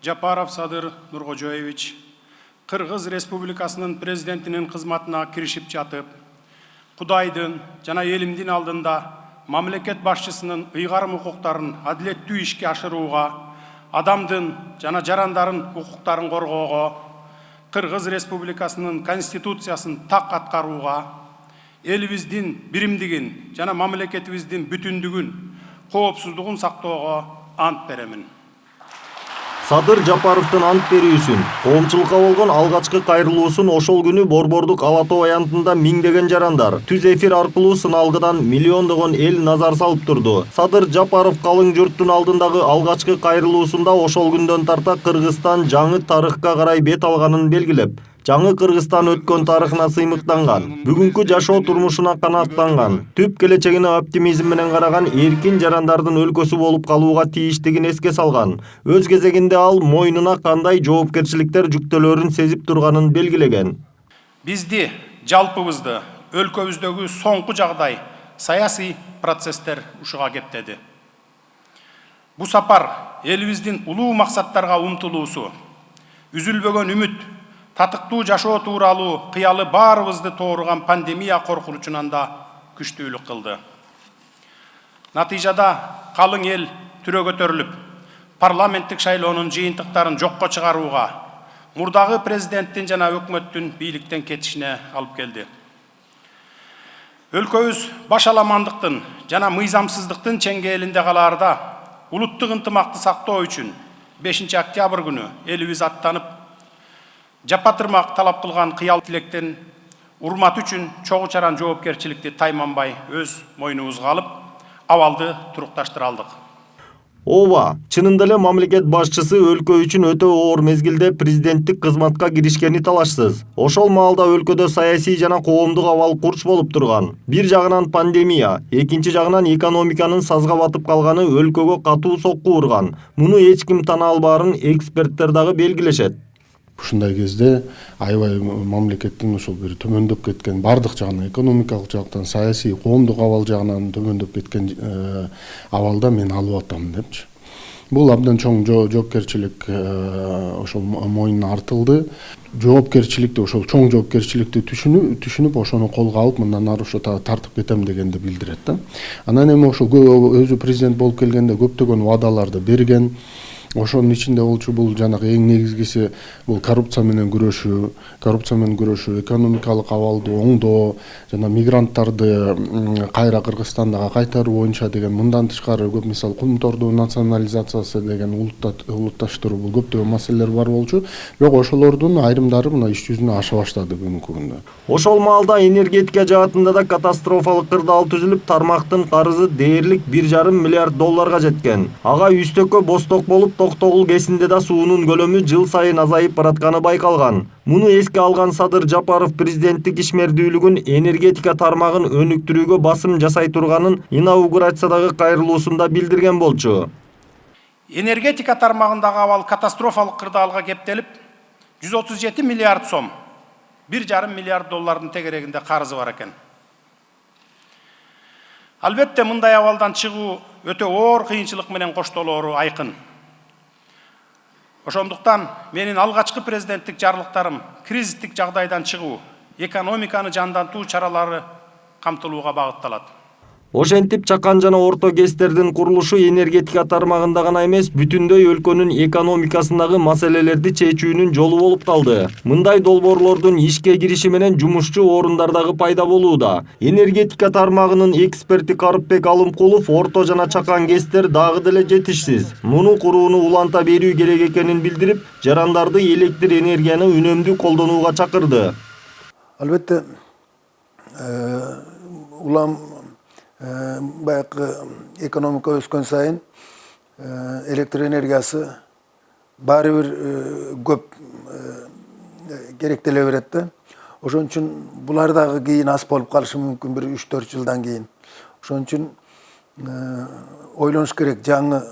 Жапаров Садыр Нуркожоевич Кыргыз Республикасынын президентинин кызматына киришип жатып, Кудайдын жана элимдин алдында мамлекет башчысынын ыйгарым укуктарын адилеттүү ишке ашырууга, адамдын жана жарандардын укуктарын коргоого, Кыргыз Республикасынын конституциясын так аткарууга, элибиздин биримдигин жана мамлекетибиздин бүтүндүгүн, коопсуздугун сактоого ант беремин. Садыр Жапаровдун ант берүүсүн, коомчулукка болгон алгачкы кайрылуусун ошол күнү Борбордук Ала Тоо аянтында миңдеген жарандар түз эфир аркылуу сыналгыдан миллиондогон эл назар салып турду. Садыр Жапаров калың журттун алдындагы алгачкы кайрылуусунда ошол күндөн тарта Кыргызстан жаңы тарыхка карай бет алганын белгилеп, жаңы Кыргызстан өткөн тарыхына сыймыктанган, бүгүнкү жашоо турмушуна канааттанган, түп келечегине оптимизм менен караган эркин жарандардын өлкөсү болуп калууга тийиштигин эске салган. Өз кезегинде ал мойнуна кандай жоопкерчиликтер жүктөлөрүн сезип турганын белгилеген. Бизди, жалпыбызды, өлкөбүздөгү соңку жагдай, саясий процесстер ушуга кептеди. Бу сапар элибиздин улуу максаттарга умтулуусу, үзүлбөгөн үмүт, татыктуу жашоо тууралуу кыялы баарыбызды тооруган пандемия коркунучунан да күчтүүлүк кылды. Натыйжада калың эл түрө көтөрүлүп, парламенттик шайлоонун жыйынтыктарын жокко чыгарууга, мурдагы президенттин жана өкмөттүн бийликтен кетишине алып келди. Өлкөбүз башаламандыктын жана мыйзамсыздыктын чеңгээлинде калаарда, улуттук ынтымакты сактоо үчүн 5 октябрь күнү элибиз аттанып, жапатырмак талап кылган кыял тилектен урмат үчүн чогуу чаран жоопкерчиликти тайманбай өз мойнубузга алып, абалды турукташтыра алдык. Ооба, чынында эле мамлекет башчысы өлкө үчүн өтө оор мезгилде президенттик кызматка киришкени талашсыз. Ошол маалда өлкөдө саясий жана коомдук абал курч болуп турган. Бир жагынан пандемия, экинчи жагынан экономиканын сазга батып калганы өлкөгө катуу сокку урган. Муну эч ким тана албаарын эксперттер дагы белгилешет. Ушундай кезде аябай мамлекеттин ошол бир төмөндөп кеткен, бардык жагынан, экономикалык жактан, саясий, коомдук абал жагынан төмөндөп кеткен абалда мен алып атам депчи. Бул абдан чоң жоопкерчилик ошол мойнуна артылды. Жоопкерчиликти, ошол чоң жоопкерчиликти түшүнүп, ошону колго алып, мындан ары ошо тартып кетем дегенди билдирет да. Анан эми ошол өзү президент болуп келгенде көптөгөн убадаларды берген. Ошонун ичинде болчу бул жанагы эң негизгиси бул коррупция менен күрөшүү, экономикалык абалды оңдоо жана мигранттарды кайра Кыргызстанга кайтаруу боюнча деген, мындан тышкары көп мисал кумторду национализациясы деген, улутташтыруу, бул көптөгөн маселелер бар болчу. Бирок ошолордун айрымдары мына иш жүзүнө аша баштады бүгүнкү күндө. Ошол маалда энергетика жаатында да катастрофалык кырдаал түзүлүп, тармактын карызы дээрлик 1,5 миллиард долларга жеткен. Ага үстөккө босток болуп, Токтогул кесинде да суунун көлөмү жыл сайын азайып баратканы байкалган. Муну эске алган Садыр Жапаров президенттик ишмердүүлүгүн энергетика тармагын өнүктүрүүгө басым жасай турганын инаугурациядагы кайрылуусунда билдирген болчу. Энергетика тармагындагы абал катастрофалык кырдаалга кептелип, 137 миллиард сом, 1,5 миллиард доллардын тегерегинде карызы бар экен. Албетте мындай абалдан чыгуу өтө оор кыйынчылык менен коштолоору айкын. Ошондуктан менин алгачкы президенттик жарлыктарым кризистик жагдайдан чыгуу, экономиканы жандантуу чаралары камтылууга багытталат. Ошентип чакан жана орто кестердин курулушу энергетика тармагында гана эмес, бүтүндөй өлкөнүн экономикасындагы маселелерди чечүүнүн жолу болуп калды. Мындай долбоорлордун ишке кириши менен жумушчу орундар дагы пайда болууда. Энергетика тармагынын эксперти Карыпбек Алымкулов орто жана чакан кестер дагы деле жетишсиз. Муну курууну уланта берүү керек экенин билдирип, жарандарды электр энергияны үнөмдүү колдонууга чакырды. Албетте, улам баягы экономика өскөн сайын электр энергиясы баары бир көп керектеле берет да. Ошон үчүн булар дагы кийин аз болуп калышы мүмкүн, бир 3-4 жылдан кийин. Ошон үчүн ойлонуш керек жаңы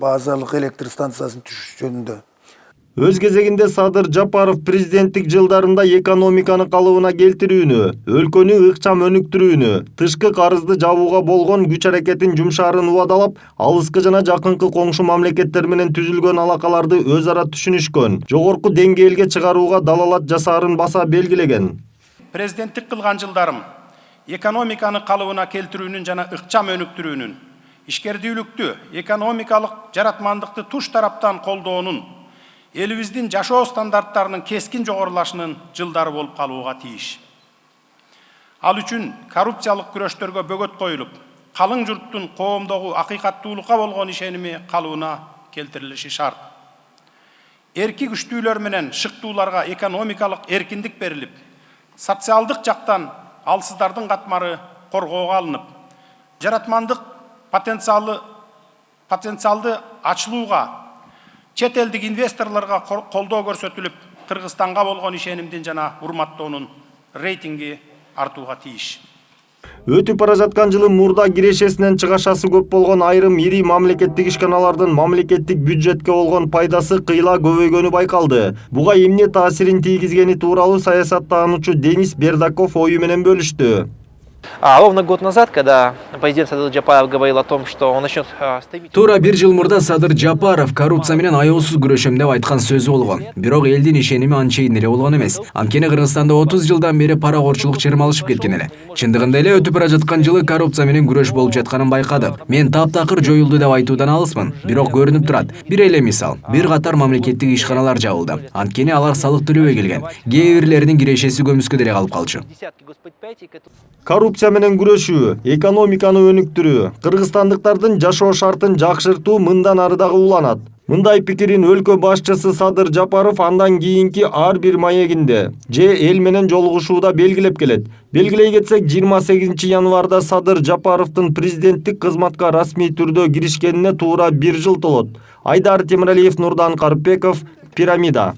базалык электр станциясын түшүш жөнүндө. Өз кезегинде Садыр Жапаров президенттик жылдарында экономиканы калыбына келтирүүнү, өлкөнү ыкчам өнүктүрүүнү, тышкы карызды жабууга болгон күч аракетин жумшаарын убадалап, алыскы жана жакынкы коңшу мамлекеттер менен түзүлгөн алакаларды өз ара түшүнүшкөн, жогорку деңгээлге чыгарууга далалат жасаарын баса белгилеген. Президенттик кылган жылдарым экономиканы калыбына келтирүүнүн жана ыкчам өнүктүрүүнүн, ишкердүүлүктү, экономикалык жаратмандыкты туш тараптан колдоонун, элибиздин жашоо стандарттарынын кескин жогорулашынын жылдары болуп калууга тийиш. Ал үчүн коррупциялык күрөштөргө бөгөт коюлуп, калың журттун коомдогу акыйкаттуулукка болгон ишеними калыбына келтирилиши шарт. Эрки күчтүүлөр менен шыктууларга экономикалык эркиндик берилип, социалдык жактан алсыздардын катмары коргоого алынып, жаратмандык потенциалды ачылууга, чет элдик инвесторлорго колдоо көрсөтүлүп, Кыргызстанга болгон ишенимдин жана урматтоонун рейтинги артууга тийиш. Өтүп бара жаткан жылы мурда кирешесинен чыгашасы көп болгон айрым ири мамлекеттик ишканалардын мамлекеттик бюджетке болгон пайдасы кыйла көбөйгөнү байкалды. Буга эмне таасирин тийгизгени тууралуу саясаттануучу Денис Бердаков ою менен бөлүштү. Ровно год назад, когда президент Садыр Жапаров говорил о том, что он начнет стремительно... Туура бир жыл мурда Садыр Жапаров коррупция менен аеосуз күрөшөм деп айткан сөзү болгон. Бирок элдин ишеними анчейин эле болгон эмес. Анткени Кыргызстанда 30 жылдан бери паракорчулук чырмалышып кеткен эле. Чындыгында эле өтүп бара жаткан жылы коррупция менен күрөш болуп жатканын байкадым. Мен таптакыр жоюлду деп айтуудан алысмын. Бирок көрүнүп турат. Бир эле мисал. Бир катар мамлекеттик ишканалар жабылды. Анткени алар салык төлөбөй келген. Кээ бирлеринин кирешеси көмүскө деле калып калчу. Коррупция менен күрөшүү, экономиканы өнүктүрүү, кыргызстандыктардын жашоо шартын жакшыртуу мындан ары дагы уланат. Мындай пикирин өлкө башчысы Садыр Жапаров андан кийинки ар бир маегинде же эл менен жолугушууда белгилеп келет. Белгилей кетсек, 28 январда Садыр Жапаровдун президенттик кызматка расмий түрдө киришкенине туура 1 жыл толот. Айдар Темиралиев, Нурдан Карпеков, Пирамида.